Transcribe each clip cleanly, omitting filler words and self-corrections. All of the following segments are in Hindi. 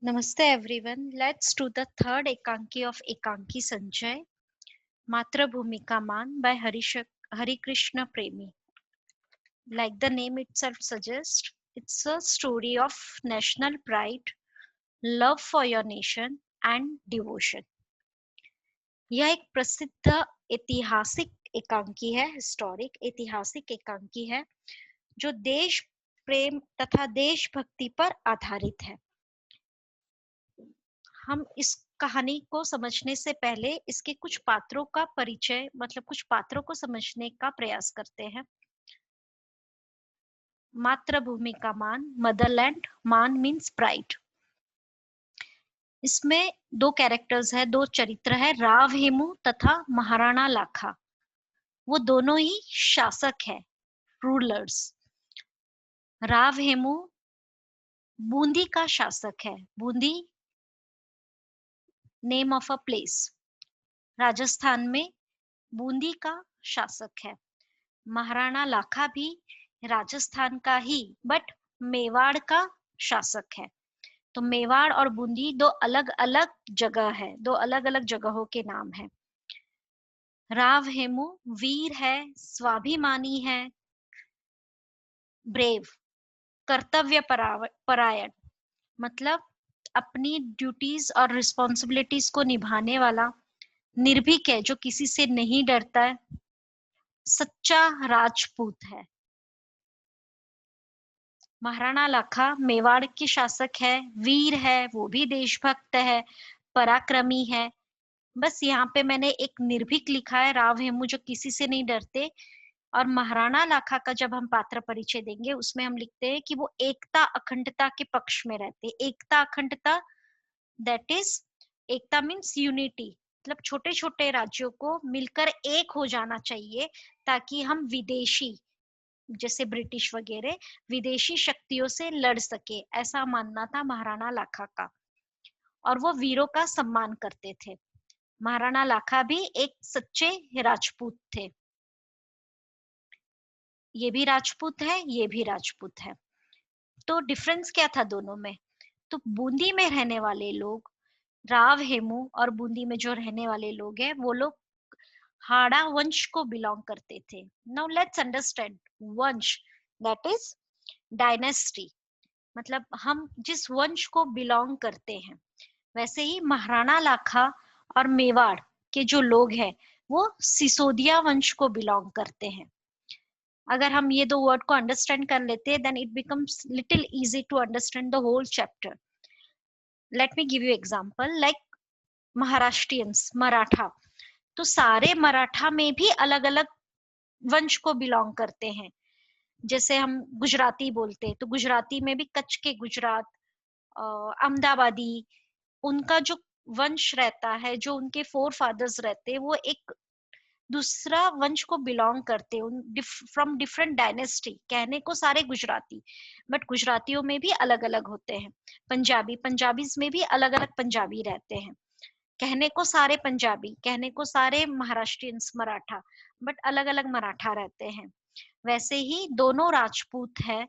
Namaste everyone. Let's do the third Ekanki of Ekanki Sanjay, Matrabhumi Ka Maan by Hari Krishna Premi. Like the name itself suggests, it's a story of national pride, love for your nation and devotion. यह एक प्रसिद्ध ऐतिहासिक एकांकी है, हिस्टोरिक ऐतिहासिक एकांकी है जो देश प्रेम तथा देशभक्ति पर आधारित है। हम इस कहानी को समझने से पहले इसके कुछ पात्रों का परिचय मतलब कुछ पात्रों को समझने का प्रयास करते हैं। मातृभूमि का मान, मदरलैंड, मान मीन्स प्राइड। इसमें दो कैरेक्टर्स है, दो चरित्र है, राव हेमू तथा महाराणा लाखा। वो दोनों ही शासक है, रूलर्स। राव हेमू बूंदी का शासक है। Bundi name of a place, Rajasthan में बूंदी का शासक है। महाराणा लाखा भी राजस्थान का ही बट मेवाड़ का शासक है। तो मेवाड़ और बूंदी दो अलग अलग जगह है, दो अलग अलग जगहों के नाम है। राव हेमू वीर है, स्वाभिमानी है, ब्रेव, कर्तव्य परायण, मतलब अपनी ड्यूटीज और रिस्पॉन्सिबिलिटीज को निभाने वाला, निर्भीक है, जो किसी से नहीं डरता है, सच्चा राजपूत है। महाराणा लाखा मेवाड़ के शासक है, वीर है, वो भी देशभक्त है, पराक्रमी है। बस यहाँ पे मैंने एक निर्भीक लिखा है, राव हेमू जो किसी से नहीं डरते। और महाराणा लाखा का जब हम पात्र परिचय देंगे उसमें हम लिखते हैं कि वो एकता अखंडता के पक्ष में रहते। एकता अखंडता, that is Ekta means unity, मतलब छोटे छोटे राज्यों को मिलकर एक हो जाना चाहिए ताकि हम विदेशी, जैसे ब्रिटिश वगैरह, विदेशी शक्तियों से लड़ सके, ऐसा मानना था महाराणा लाखा का। और वो वीरों का सम्मान करते थे। महाराणा लाखा भी एक सच्चे राजपूत थे। ये भी राजपूत है, ये भी राजपूत है। तो डिफरेंस क्या था दोनों में? तो बूंदी में रहने वाले लोग, राव हेमू और बूंदी में जो रहने वाले लोग हैं, वो लोग हाड़ा वंश को बिलोंग करते थे। नाउ लेट्स अंडरस्टैंड वंश, दैट इज डायनेस्टी, मतलब हम जिस वंश को बिलोंग करते हैं। वैसे ही महाराणा लाखा और मेवाड़ के जो लोग हैं वो सिसोदिया वंश को बिलोंग करते हैं। अगर हम ये दो वर्ड को अंडरस्टैंड कर लेते हैं, then it becomes little easy to understand the whole chapter. Let me give you example, like Maharashtrians, Maratha. तो सारे मराठा में भी अलग अलग वंश को बिलोंग करते हैं। जैसे हम गुजराती बोलते हैं तो गुजराती में भी कच्छ के गुजरात, अहमदाबादी, उनका जो वंश रहता है, जो उनके फोर फादर्स रहते हैं, वो एक दूसरा वंश को बिलोंग करते हैं, फ्रॉम डिफरेंट डायनेस्टी। कहने को सारे गुजराती, बट गुजरातियों में भी अलग अलग होते हैं। पंजाबी, पंजाबीज में भी अलग अलग पंजाबी रहते हैं। कहने को सारे पंजाबी, कहने को सारे महाराष्ट्रियंस मराठा, बट अलग अलग मराठा रहते हैं। वैसे ही दोनों राजपूत है,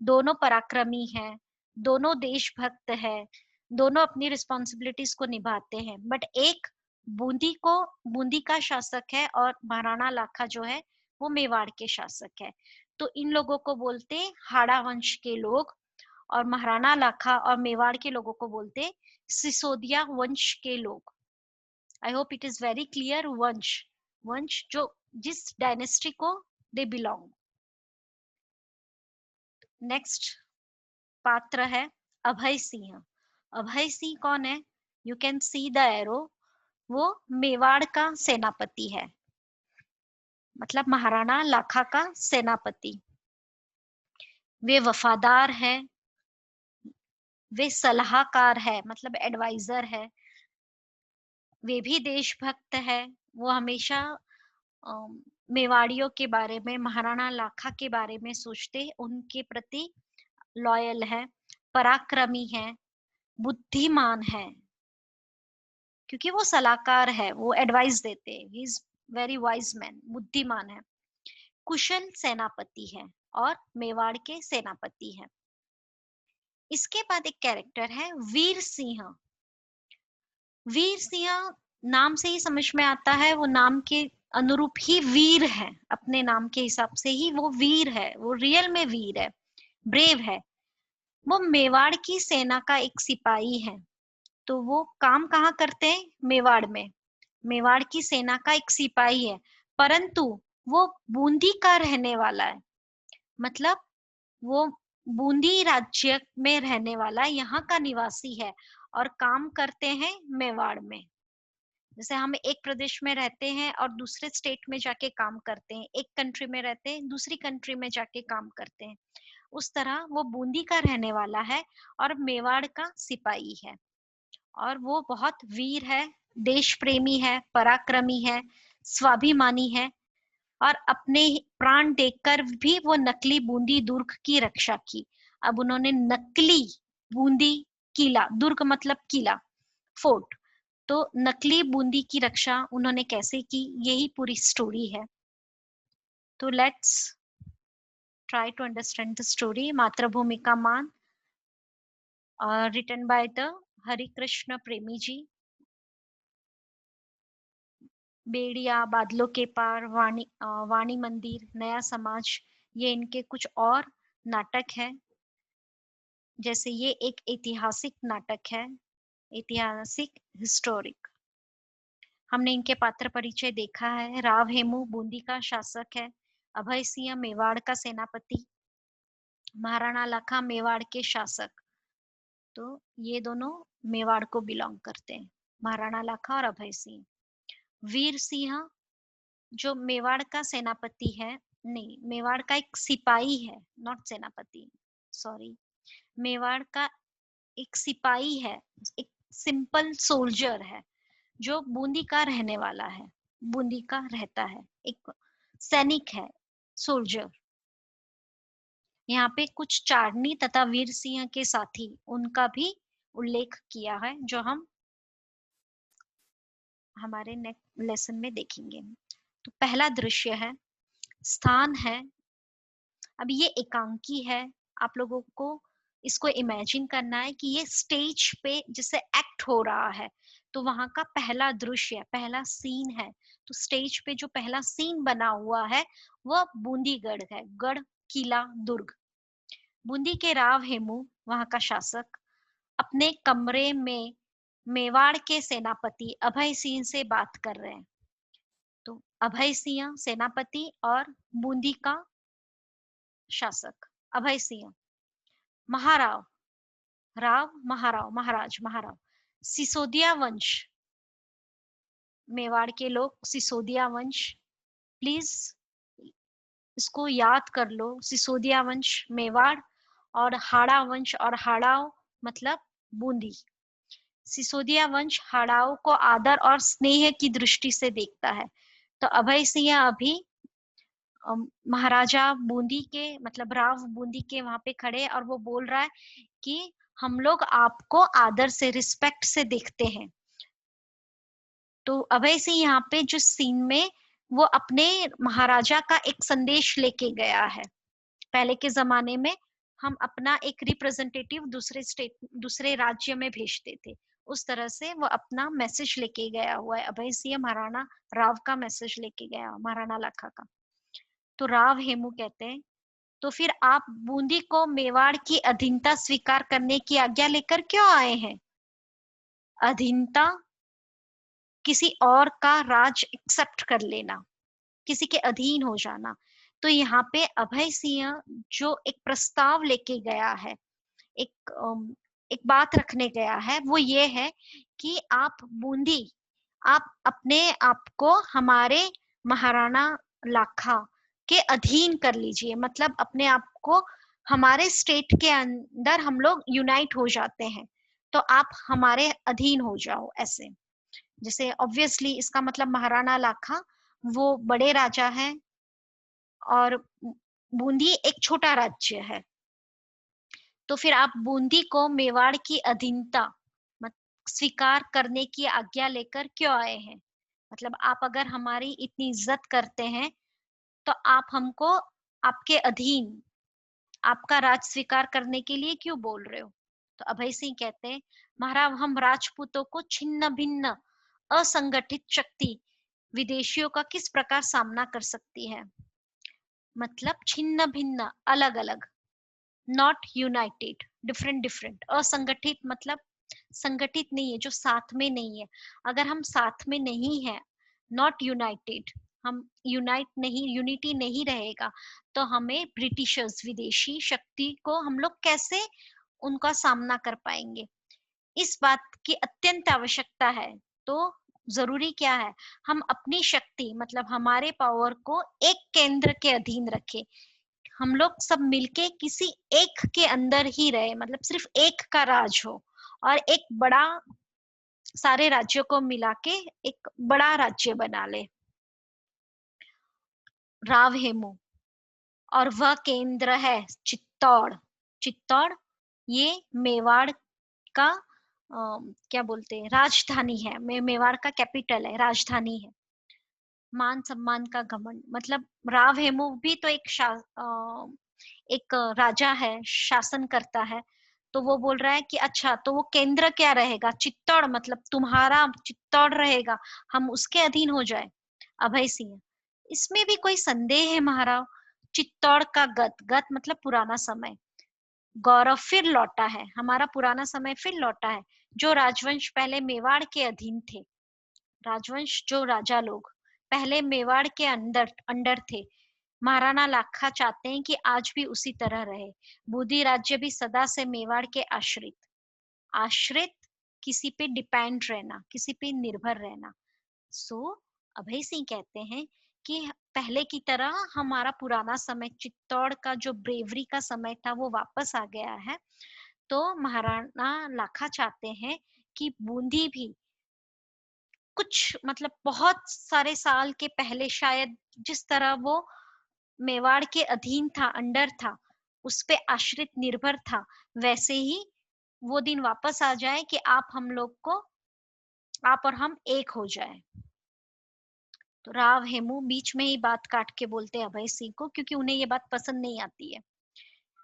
दोनों पराक्रमी है, दोनों देशभक्त है, दोनों अपनी रिस्पॉन्सिबिलिटीज को निभाते हैं। बट एक बूंदी का शासक है और महाराणा लाखा जो है वो मेवाड़ के शासक है। तो इन लोगों को बोलते हाड़ा वंश के लोग, और महाराणा लाखा और मेवाड़ के लोगों को बोलते सिसोदिया वंश के लोग। I hope it is very clear. वंश, वंश जो जिस डायनेस्टी को दे बिलोंग। नेक्स्ट पात्र है अभय सिंह। अभय सिंह कौन है? You can see the arrow. वो मेवाड़ का सेनापति है, मतलब महाराणा लाखा का सेनापति। वे वफादार है, वे सलाहकार है, मतलब एडवाइजर है। वे भी देशभक्त है। वो हमेशा मेवाड़ियों के बारे में, महाराणा लाखा के बारे में सोचते, उनके प्रति लॉयल है, पराक्रमी है, बुद्धिमान है, क्योंकि वो सलाहकार है, वो एडवाइस देते हैं। He is very wise man, बुद्धिमान है, कुशल सेनापति है और मेवाड़ के सेनापति है। इसके बाद एक कैरेक्टर है वीर सिंह। वीर सिंह नाम से ही समझ में आता है, वो नाम के अनुरूप ही वीर है, अपने नाम के हिसाब से ही वो वीर है, वो रियल में वीर है, ब्रेव है। वो मेवाड़ की सेना का एक सिपाही है। तो वो काम कहाँ करते हैं? मेवाड़ में। मेवाड़ की सेना का एक सिपाही है, परंतु वो बूंदी का रहने वाला है। मतलब वो बूंदी राज्य में रहने वाला, यहाँ का निवासी है और काम करते हैं मेवाड़ में। जैसे हम एक प्रदेश में रहते हैं और दूसरे स्टेट में जाके काम करते हैं, एक कंट्री में रहते हैं दूसरी कंट्री में जाके काम करते हैं, उस तरह वो बूंदी का रहने वाला है और मेवाड़ का सिपाही है। और वो बहुत वीर है, देश प्रेमी है, पराक्रमी है, स्वाभिमानी है, और अपने प्राण देकर भी वो नकली बूंदी दुर्ग की रक्षा की। अब उन्होंने नकली बूंदी किला, दुर्ग मतलब किला, फोर्ट, तो नकली बूंदी की रक्षा उन्होंने कैसे की, यही पूरी स्टोरी है। तो let's try to understand the story. Matribhumi ka Maan, written by the Hari Krishna Premi ji. बेड़िया, बादलों के पार, वाणी मंदिर, नया समाज, ये इनके कुछ और नाटक है। जैसे ये एक ऐतिहासिक नाटक है, ऐतिहासिक, हिस्टोरिक। हमने इनके पात्र परिचय देखा है। राव हेमू बूंदी का शासक है, अभय सिंह मेवाड़ का सेनापति, महाराणा लाखा मेवाड़ के शासक। तो ये दोनों मेवाड़ को बिलोंग करते हैं, महाराणा लाखा और अभय सिंह। वीर सिंह जो मेवाड़ का सेनापति है, नहीं, मेवाड़ का एक सिपाही है, नॉट सेनापति, सॉरी, मेवाड़ का एक सिपाही है, एक सिंपल सोल्जर है जो बूंदी का रहने वाला है, बूंदी का रहता है, एक सैनिक है, सोल्जर। यहाँ पे कुछ चारनी तथा वीर सिंह के साथी, उनका भी उल्लेख किया है, जो हम हमारे नेक्स्ट लेसन में देखेंगे। तो पहला दृश्य है, स्थान है, अब ये एकांकी है, आप लोगों को इसको इमेजिन करना है कि ये स्टेज पे जिसे एक्ट हो रहा है, तो वहां का पहला दृश्य, पहला सीन है। तो स्टेज पे जो पहला सीन बना हुआ है वो बूंदीगढ़ है, गढ़, किला, दुर्ग। बूंदी के राव हेमू, वहां का शासक, अपने कमरे में मेवाड़ के सेनापति अभय सिंह से बात कर रहे हैं। तो अभय सिंह सेनापति और बूंदी का शासक अभय सिंह, महाराव, राव, महाराव, महाराज, महाराव, सिसोदिया वंश, मेवाड़ के लोग, सिसोदिया वंश, प्लीज इसको याद कर लो। सिसोदिया वंश मेवाड़, और हाड़ा वंश, और हाड़ाओ मतलब बूंदी। सिसोदिया वंश हाड़ाओ को आदर और स्नेह की दृष्टि से देखता है। तो अभय सिंह अभी महाराजा बूंदी के, मतलब राव बूंदी के वहां पे खड़े, और वो बोल रहा है कि हम लोग आपको आदर से, रिस्पेक्ट से देखते हैं। तो अभय सिंह यहाँ पे जो सीन में, वो अपने महाराजा का एक संदेश लेके गया है। पहले के जमाने में हम अपना एक रिप्रेजेंटेटिव दूसरे स्टेट, दूसरे राज्य में भेजते थे, उस तरह से वो अपना मैसेज लेके गया हुआ है। अभय सिंह महाराणा राव का मैसेज लेके गया, महाराणा लाखा का। तो राव हेमू कहते हैं, तो फिर आप बूंदी को मेवाड़ की अधीनता स्वीकार करने की आज्ञा लेकर क्यों आए हैं? अधीनता, किसी और का राज एक्सेप्ट कर लेना, किसी के अधीन हो जाना। तो यहाँ पे अभय सिंह जो एक प्रस्ताव लेके गया है, एक बात रखने गया है, वो ये है कि आप बूंदी, आप अपने आप को हमारे महाराणा लाखा के अधीन कर लीजिए, मतलब अपने आप को हमारे स्टेट के अंदर हम लोग यूनाइट हो जाते हैं, तो आप हमारे अधीन हो जाओ। ऐसे जैसे ऑब्वियसली इसका मतलब महाराणा लाखा वो बड़े राजा हैं और बूंदी एक छोटा राज्य है। तो फिर आप बूंदी को मेवाड़ की अधीनता स्वीकार करने की आज्ञा लेकर क्यों आए हैं? मतलब आप अगर हमारी इतनी इज्जत करते हैं, तो आप हमको आपके अधीन, आपका राज स्वीकार करने के लिए क्यों बोल रहे हो? तो अभय सिंह कहते हैं, महाराज हम राजपूतों को छिन्न भिन्न असंगठित शक्ति विदेशियों का किस प्रकार सामना कर सकती है। मतलब छिन्न भिन्न, अलग अलग, नॉट यूनाइटेड, डिफरेंट डिफरेंट। असंगठित मतलब संगठित नहीं है, जो साथ में नहीं है। अगर हम साथ में नहीं है, नॉट यूनाइटेड, हम यूनाइट नहीं, यूनिटी नहीं रहेगा, तो हमें ब्रिटिशर्स, विदेशी शक्ति को हम लोग कैसे उनका सामना कर पाएंगे। इस बात की अत्यंत आवश्यकता है। तो जरूरी क्या है, हम अपनी शक्ति मतलब हमारे पावर को एक केंद्र के अधीन रखें। हम लोग सब मिलके किसी एक के अंदर ही रहे, मतलब सिर्फ एक का राज हो, और एक बड़ा, सारे राज्यों को मिला के एक बड़ा राज्य बना ले। राव हेमू, और वह केंद्र है चित्तौड़। चित्तौड़ ये मेवाड़ का क्या बोलते हैं, राजधानी है। मेवाड़ का कैपिटल है, राजधानी है। मान सम्मान का घमंड, मतलब राव हेमू भी तो एक राजा है, शासन करता है। तो वो बोल रहा है कि अच्छा, तो वो केंद्र क्या रहेगा, चित्तौड़, मतलब तुम्हारा चित्तौड़ रहेगा, हम उसके अधीन हो जाए। अभय सिंह, इसमें भी कोई संदेह है महाराज। चित्तौड़ का गत, गत मतलब पुराना समय, गौरव फिर लौटा है, हमारा पुराना समय फिर लौटा है। जो राजवंश पहले मेवाड़ के अधीन थे, राजवंश जो राजा लोग पहले मेवाड़ के अंदर अंडर थे, महाराणा लाखा चाहते हैं कि आज भी उसी तरह रहे। बूंदी राज्य भी सदा से मेवाड़ के आश्रित, आश्रित, किसी पे डिपेंड रहना, किसी पे निर्भर रहना। सो अभय सिंह कहते हैं कि पहले की तरह हमारा पुराना समय, चित्तौड़ का जो ब्रेवरी का समय था, वो वापस आ गया है। तो महाराणा लाखा चाहते हैं कि बूंदी भी कुछ, मतलब बहुत सारे साल के पहले शायद जिस तरह वो मेवाड़ के अधीन था, अंडर था, उस पे आश्रित निर्भर था, वैसे ही वो दिन वापस आ जाए कि आप हम लोग को, आप और हम एक हो जाए। तो राव हेमू बीच में ही बात काट के बोलते हैं अभय सिंह को, क्योंकि उन्हें ये बात पसंद नहीं आती है।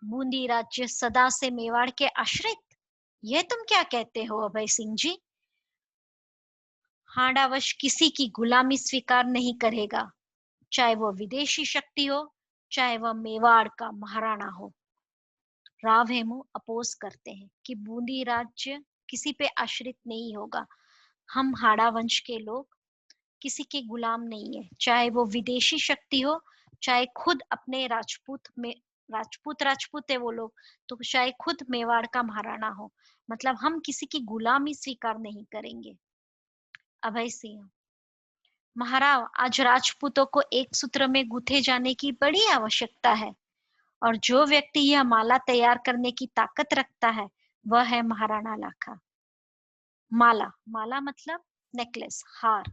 बूंदी राज्य सदा से मेवाड़ के आश्रित, यह तुम क्या कहते हो अभय सिंह जी। हांडावश किसी की गुलामी स्वीकार नहीं करेगा, चाहे वह विदेशी शक्ति हो, चाहे वह मेवाड़ का महाराणा हो। राव हेमू अपोज करते हैं कि बूंदी राज्य किसी पे आश्रित नहीं होगा। हम हाड़ा वंश के लोग किसी के गुलाम नहीं है, चाहे वो विदेशी शक्ति हो, चाहे खुद अपने राजपूत में, राजपूत है वो लोग, तो चाहे खुद मेवाड़ का महाराणा हो, मतलब हम किसी की गुलामी स्वीकार नहीं करेंगे। अभय सिंह, महाराज आज राजपूतों को एक सूत्र में गुथे जाने की बड़ी आवश्यकता है, और जो व्यक्ति यह माला तैयार करने की ताकत रखता है, वह है महाराणा लाखा। माला, माला मतलब नेकलेस, हार।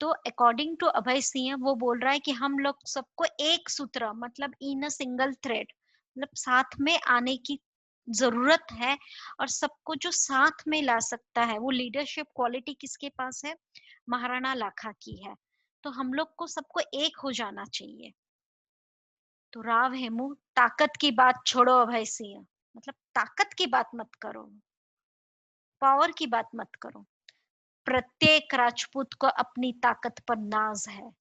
तो अकॉर्डिंग टू अभय सिंह, वो बोल रहा है कि हम लोग सबको एक सूत्र, मतलब इन अ सिंगल थ्रेड, मतलब साथ में आने की जरूरत है। और सबको जो साथ में ला सकता है, वो लीडरशिप क्वालिटी किसके पास है, महाराणा लाखा की है। तो हम लोग को सबको एक हो जाना चाहिए। तो राव हेमू, ताकत की बात छोड़ो अभय सिंह, मतलब ताकत की बात मत करो, पावर की बात मत करो। प्रत्येक राजपूत को अपनी ताकत पर नाज है,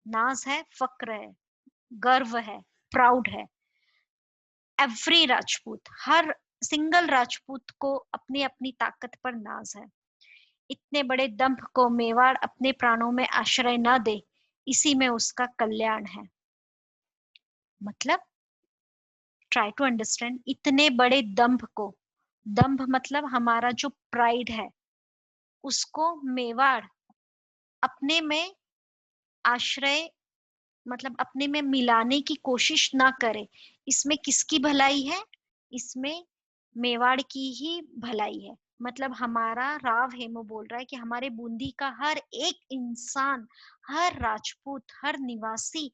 नाज है, फक्र है, गर्व है, प्राउड है। एवरी राजपूत, हर सिंगल राजपूत को अपनी अपनी ताकत पर नाज है। इतने बड़े दंभ को मेवाड़ अपने प्राणों में आश्रय न दे, इसी में उसका कल्याण है। मतलब ट्राई टू अंडरस्टैंड, इतने बड़े दंभ को, दंभ मतलब हमारा जो प्राइड है, उसको मेवाड़ अपने में आश्रय, मतलब अपने में मिलाने की कोशिश ना करे। इसमें किसकी भलाई है, इसमें मेवाड़ की ही भलाई है। मतलब हमारा राव हेमू बोल रहा है कि हमारे बूंदी का हर एक इंसान, हर राजपूत, हर निवासी,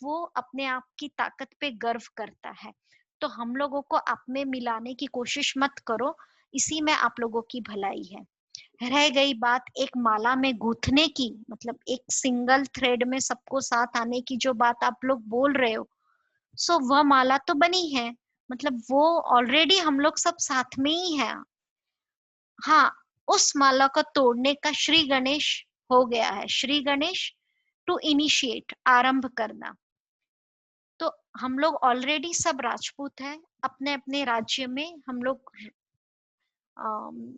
वो अपने आप की ताकत पे गर्व करता है। तो हम लोगों को आप में मिलाने की कोशिश मत करो, इसी में आप लोगों की भलाई है। रह गई बात एक माला में गूंथने की, मतलब एक सिंगल थ्रेड में सबको साथ आने की जो बात आप लोग बोल रहे हो, सो वह माला तो बनी है, मतलब वो ऑलरेडी हम लोग सब साथ में ही है। हाँ, उस माला को तोड़ने का श्री गणेश हो गया है। श्री गणेश टू इनिशिएट, आरंभ करना। तो हम लोग ऑलरेडी सब राजपूत हैं, अपने अपने राज्य में हम लोग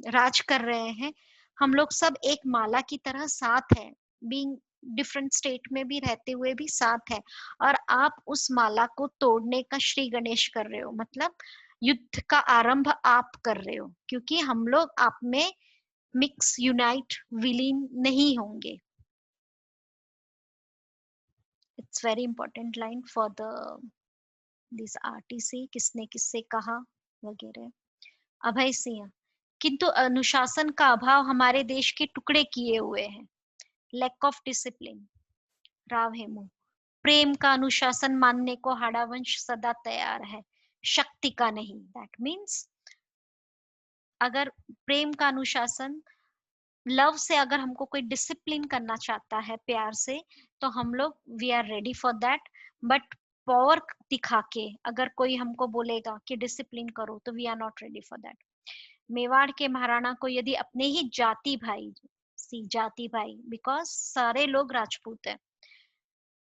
राज कर रहे हैं। हम लोग सब एक माला की तरह साथ है, बीइंग डिफरेंट स्टेट में भी रहते हुए भी साथ है। और आप उस माला को तोड़ने का श्री गणेश कर रहे हो, मतलब युद्ध का आरंभ आप कर रहे हो, क्योंकि हम लोग आप में मिक्स, यूनाइट, विलीन नहीं होंगे। It's very important line for the this RTC, किसने किससे कहा वगैरह। अभय सिंह, किंतु अनुशासन का अभाव हमारे देश के टुकड़े किए हुए हैं। Lack of discipline. Rao Hemu, प्रेम का अनुशासन मानने को हाड़ावंश सदा तैयार है, शक्ति का नहीं। दैट मीन्स अगर प्रेम का अनुशासन, लव से अगर हमको कोई डिसिप्लिन करना चाहता है प्यार से, तो हम लोग we are ready for that. But power दिखा के अगर कोई हमको बोलेगा कि डिसिप्लिन करो, तो we are not ready for that. Mewar के महाराणा को यदि अपने ही जाति भाई, सी जाति भाई, बिकॉज सारे लोग राजपूत है,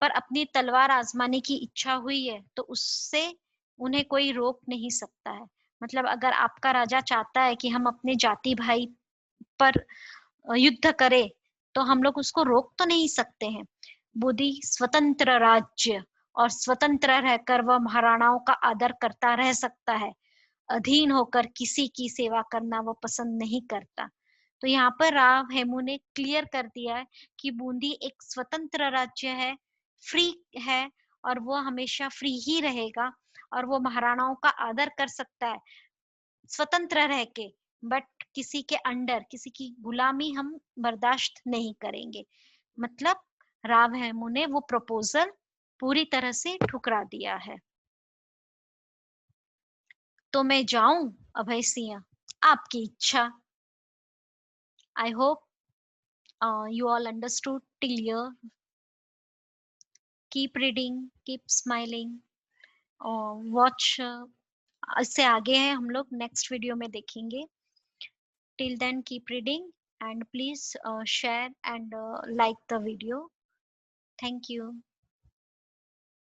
पर अपनी तलवार आजमाने की इच्छा हुई है, तो उससे उन्हें कोई रोक नहीं सकता है। मतलब अगर आपका राजा चाहता है कि हम अपने जाति भाई पर युद्ध करे, तो हम लोग उसको रोक तो नहीं सकते हैं। बुद्धि स्वतंत्र राज्य और स्वतंत्र रहकर वह महाराणाओं का आदर करता रह सकता है, अधीन होकर किसी की सेवा करना वो पसंद नहीं करता। तो यहाँ पर राव हेमू ने क्लियर कर दिया है कि बूंदी एक स्वतंत्र राज्य है, फ्री है, और वो हमेशा फ्री ही रहेगा, और वो महाराणाओं का आदर कर सकता है स्वतंत्र रह के। बट किसी के अंडर, किसी की गुलामी हम बर्दाश्त नहीं करेंगे। मतलब राव हेमू ने वो प्रपोजल पूरी तरह से ठुकरा दिया है। तो मैं जाऊं अभय सिंह, आपकी इच्छा। I hope you all understood till here. Keep reading, keep smiling. Watch, इससे आगे है हम लोग नेक्स्ट वीडियो में देखेंगे। Till then, keep reading and please share and like the video. Thank you.